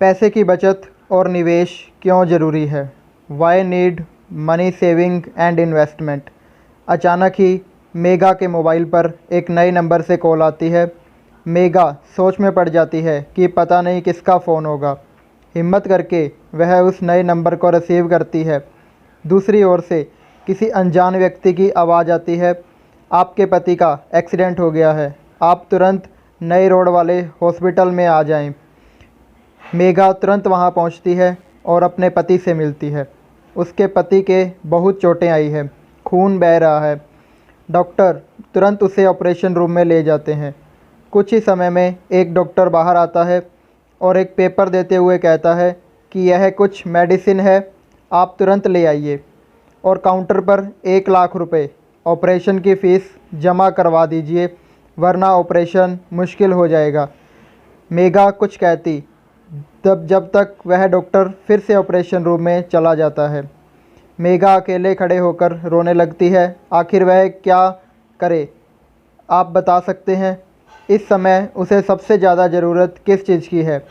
पैसे की बचत और निवेश क्यों ज़रूरी है? Why need money saving and investment. अचानक ही मेघा के मोबाइल पर एक नए नंबर से कॉल आती है। मेघा सोच में पड़ जाती है कि पता नहीं किसका फ़ोन होगा। हिम्मत करके वह उस नए नंबर को रिसीव करती है। दूसरी ओर से किसी अनजान व्यक्ति की आवाज़ आती है, आपके पति का एक्सीडेंट हो गया है, आप तुरंत नई रोड वाले हॉस्पिटल में आ जाएं। मेघा तुरंत वहां पहुंचती है और अपने पति से मिलती है। उसके पति के बहुत चोटें आई हैं, खून बह रहा है। डॉक्टर तुरंत उसे ऑपरेशन रूम में ले जाते हैं। कुछ ही समय में एक डॉक्टर बाहर आता है और एक पेपर देते हुए कहता है कि यह कुछ मेडिसिन है, आप तुरंत ले आइए और काउंटर पर 1 लाख रुपए ऑपरेशन की फ़ीस जमा करवा दीजिए, वरना ऑपरेशन मुश्किल हो जाएगा। मेघा कुछ कहती जब तक वह डॉक्टर फिर से ऑपरेशन रूम में चला जाता है। मेघा अकेले खड़े होकर रोने लगती है। आखिर वह क्या करे, आप बता सकते हैं? इस समय उसे सबसे ज़्यादा ज़रूरत किस चीज़ की है?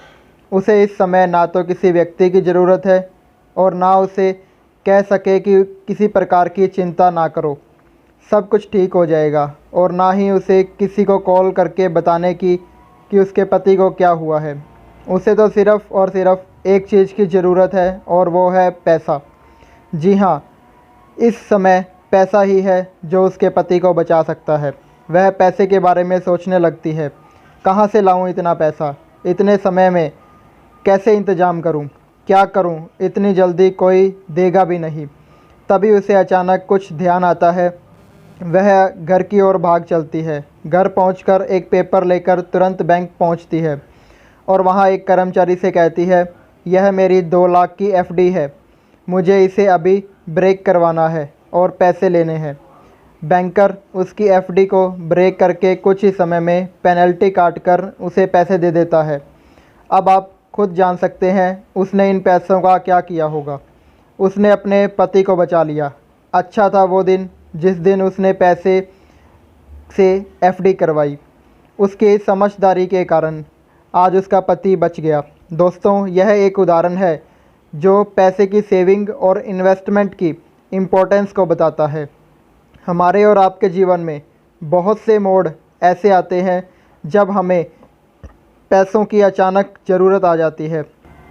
उसे इस समय ना तो किसी व्यक्ति की ज़रूरत है और ना उसे कह सके कि किसी प्रकार की चिंता ना करो, सब कुछ ठीक हो जाएगा, और ना ही उसे किसी को कॉल करके बताने की कि उसके पति को क्या हुआ है। उसे तो सिर्फ़ और सिर्फ एक चीज़ की ज़रूरत है और वो है पैसा। जी हाँ, इस समय पैसा ही है जो उसके पति को बचा सकता है। वह पैसे के बारे में सोचने लगती है, कहाँ से लाऊं इतना पैसा, इतने समय में कैसे इंतज़ाम करूं, क्या करूं, इतनी जल्दी कोई देगा भी नहीं। तभी उसे अचानक कुछ ध्यान आता है। वह घर की ओर भाग चलती है। घर पहुंचकर एक पेपर लेकर तुरंत बैंक पहुंचती है और वहां एक कर्मचारी से कहती है, यह मेरी 2 लाख की एफडी है, मुझे इसे अभी ब्रेक करवाना है और पैसे लेने हैं। बैंकर उसकी एफडी को ब्रेक करके कुछ ही समय में पेनल्टी काटकर उसे पैसे दे देता है। अब आप खुद जान सकते हैं उसने इन पैसों का क्या किया होगा। उसने अपने पति को बचा लिया। अच्छा था वो दिन जिस दिन उसने पैसे से एफडी करवाई। उसकी समझदारी के कारण आज उसका पति बच गया। दोस्तों, यह एक उदाहरण है जो पैसे की सेविंग और इन्वेस्टमेंट की इम्पोर्टेंस को बताता है। हमारे और आपके जीवन में बहुत से मोड़ ऐसे आते हैं जब हमें पैसों की अचानक ज़रूरत आ जाती है।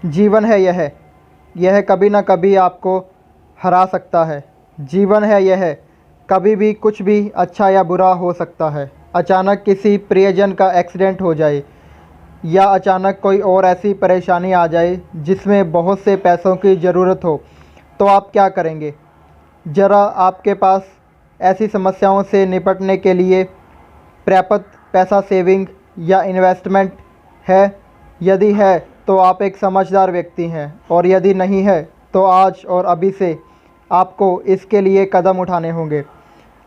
जीवन है यह कभी ना कभी आपको हरा सकता है। जीवन है यह, कभी भी कुछ भी अच्छा या बुरा हो सकता है। अचानक किसी प्रियजन का एक्सीडेंट हो जाए या अचानक कोई और ऐसी परेशानी आ जाए जिसमें बहुत से पैसों की ज़रूरत हो, तो आप क्या करेंगे? ज़रा आपके पास ऐसी समस्याओं से निपटने के लिए पर्याप्त पैसा सेविंग या इन्वेस्टमेंट है? यदि है तो आप एक समझदार व्यक्ति हैं, और यदि नहीं है तो आज और अभी से आपको इसके लिए कदम उठाने होंगे।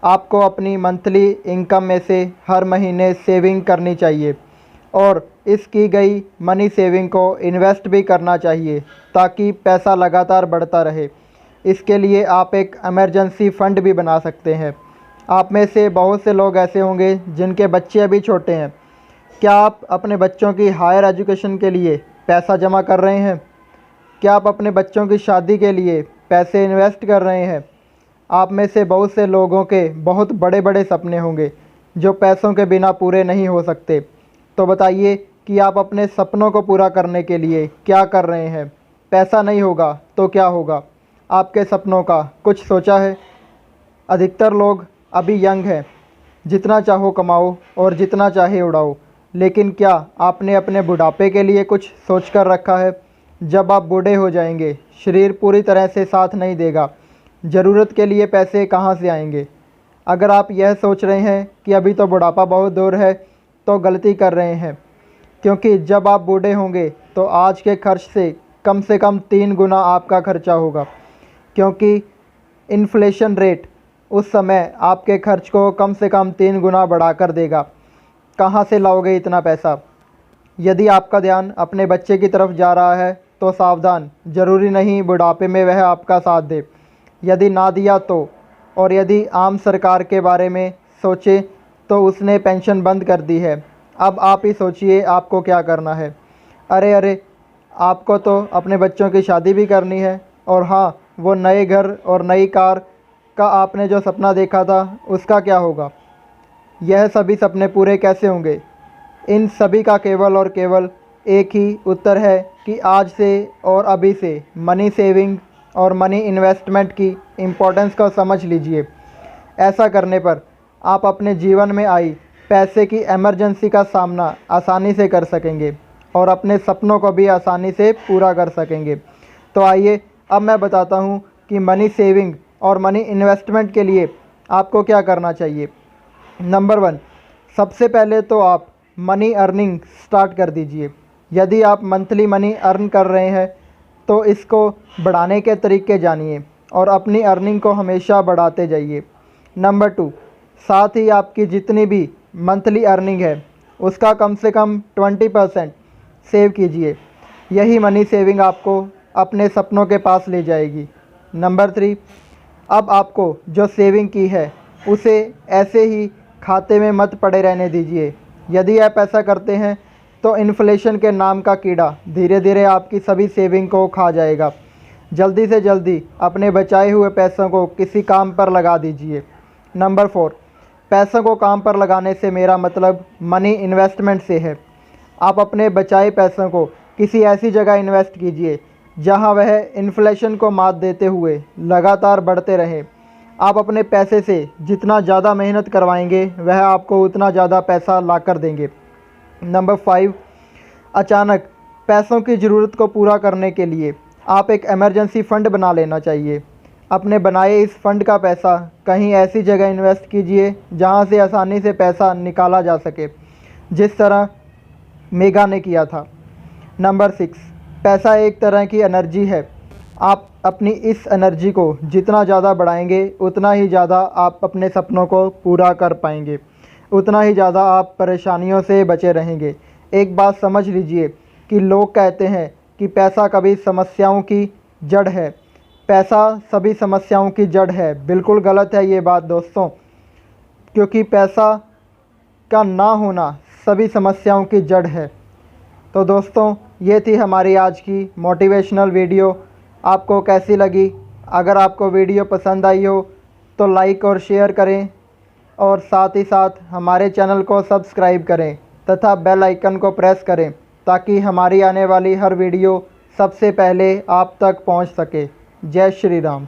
आपको अपनी मंथली इनकम में से हर महीने सेविंग करनी चाहिए और इस की गई मनी सेविंग को इन्वेस्ट भी करना चाहिए ताकि पैसा लगातार बढ़ता रहे। इसके लिए आप एक इमरजेंसी फ़ंड भी बना सकते हैं। आप में से बहुत से लोग ऐसे होंगे जिनके बच्चे अभी छोटे हैं। क्या आप अपने बच्चों की हायर एजुकेशन के लिए पैसा जमा कर रहे हैं? क्या आप अपने बच्चों की शादी के लिए पैसे इन्वेस्ट कर रहे हैं? आप में से बहुत से लोगों के बहुत बड़े बड़े सपने होंगे जो पैसों के बिना पूरे नहीं हो सकते। तो बताइए कि आप अपने सपनों को पूरा करने के लिए क्या कर रहे हैं? पैसा नहीं होगा तो क्या होगा? आपके सपनों का कुछ सोचा है? अधिकतर लोग अभी यंग हैं, जितना चाहो कमाओ और जितना चाहे उड़ाओ, लेकिन क्या आपने अपने बुढ़ापे के लिए कुछ सोच कर रखा है? जब आप बूढ़े हो जाएंगे, शरीर पूरी तरह से साथ नहीं देगा, ज़रूरत के लिए पैसे कहाँ से आएंगे? अगर आप यह सोच रहे हैं कि अभी तो बुढ़ापा बहुत दूर है, तो गलती कर रहे हैं, क्योंकि जब आप बूढ़े होंगे तो आज के खर्च से कम 3 गुना आपका खर्चा होगा, क्योंकि इन्फ्लेशन रेट उस समय आपके खर्च को कम से कम 3 गुना बढ़ा कर देगा। कहाँ से लाओगे इतना पैसा? यदि आपका ध्यान अपने बच्चे की तरफ जा रहा है तो सावधान, ज़रूरी नहीं बुढ़ापे में वह आपका साथ दे। यदि ना दिया तो, और यदि आम सरकार के बारे में सोचे तो उसने पेंशन बंद कर दी है। अब आप ही सोचिए आपको क्या करना है। अरे आपको तो अपने बच्चों की शादी भी करनी है, और हाँ, वो नए घर और नई कार का आपने जो सपना देखा था उसका क्या होगा? यह सभी सपने पूरे कैसे होंगे? इन सभी का केवल और केवल एक ही उत्तर है कि आज से और अभी से मनी सेविंग और मनी इन्वेस्टमेंट की इम्पोर्टेंस को समझ लीजिए। ऐसा करने पर आप अपने जीवन में आई पैसे की इमरजेंसी का सामना आसानी से कर सकेंगे और अपने सपनों को भी आसानी से पूरा कर सकेंगे। तो आइए अब मैं बताता हूँ कि मनी सेविंग और मनी इन्वेस्टमेंट के लिए आपको क्या करना चाहिए। नंबर 1, सबसे पहले तो आप मनी अर्निंग स्टार्ट कर दीजिए। यदि आप मंथली मनी अर्न कर रहे हैं तो इसको बढ़ाने के तरीके जानिए और अपनी अर्निंग को हमेशा बढ़ाते जाइए। नंबर 2, साथ ही आपकी जितनी भी मंथली अर्निंग है उसका कम से कम 20% सेव कीजिए। यही मनी सेविंग आपको अपने सपनों के पास ले जाएगी। नंबर 3, अब आपको जो सेविंग की है उसे ऐसे ही खाते में मत पड़े रहने दीजिए। यदि आप ऐसा करते हैं तो इन्फ्लेशन के नाम का कीड़ा धीरे धीरे आपकी सभी सेविंग को खा जाएगा। जल्दी से जल्दी अपने बचाए हुए पैसों को किसी काम पर लगा दीजिए। नंबर 4, पैसों को काम पर लगाने से मेरा मतलब मनी इन्वेस्टमेंट से है। आप अपने बचाए पैसों को किसी ऐसी जगह इन्वेस्ट कीजिए जहां वह इन्फ्लेशन को मात देते हुए लगातार बढ़ते रहें। आप अपने पैसे से जितना ज़्यादा मेहनत करवाएंगे वह आपको उतना ज़्यादा पैसा ला कर देंगे। नंबर 5, अचानक पैसों की ज़रूरत को पूरा करने के लिए आप एक इमरजेंसी फ़ंड बना लेना चाहिए। अपने बनाए इस फ़ंड का पैसा कहीं ऐसी जगह इन्वेस्ट कीजिए जहां से आसानी से पैसा निकाला जा सके, जिस तरह मेगा ने किया था। नंबर 6, पैसा एक तरह की एनर्जी है। आप अपनी इस एनर्जी को जितना ज़्यादा बढ़ाएंगे उतना ही ज़्यादा आप अपने सपनों को पूरा कर पाएंगे, उतना ही ज़्यादा आप परेशानियों से बचे रहेंगे। एक बात समझ लीजिए कि लोग कहते हैं कि पैसा कभी समस्याओं की जड़ है। पैसा सभी समस्याओं की जड़ है। बिल्कुल गलत है ये बात दोस्तों, क्योंकि पैसा का ना होना सभी समस्याओं की जड़ है। तो दोस्तों, ये थी हमारी आज की मोटिवेशनल वीडियो। आपको कैसी लगी? अगर आपको वीडियो पसंद आई हो तो लाइक और शेयर करें, और साथ ही साथ हमारे चैनल को सब्सक्राइब करें तथा बेल आइकन को प्रेस करें ताकि हमारी आने वाली हर वीडियो सबसे पहले आप तक पहुंच सके। जय श्री राम।